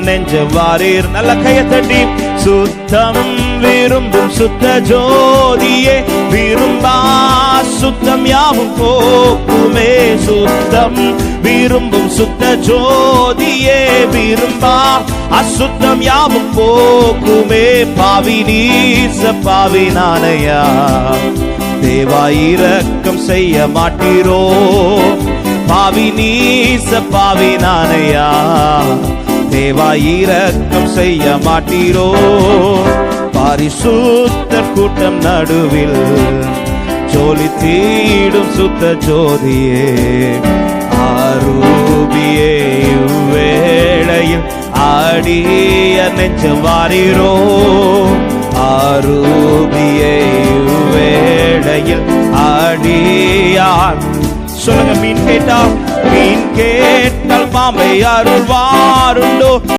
நெஞ்சம் வாரீர். நல்ல கையை தட்டி சுத்தம் விரும்பும் சுத்த ஜோதியே, விரும்பா சுத்தம் யாவும் போக்குமே. சுத்தம் விரும்பும் சுத்த ஜோதியே, விரும்பா அசுத்தம் யாவும் போக்குமே. பாவி நீச பாவி நானையா, தேவா இரக்கம் செய்ய மாட்டீரோ. பாவி நீச பாவி நானையா, தேவா இரக்கம் செய்ய மாட்டீரோ. பரிசுத்தர் கூட்டம் நடுவில் ஜோலி தீடும் சுத்த ஜோதியே, ஆரூபியே வேளையில் ஆடிய நெஞ்சம் வாரீரோ. ஆரூபியே வேளையில் ஆடியார். சொல்லுங்க, மீன் கேட்டால் பாம்பை அருள்வாருண்டோ.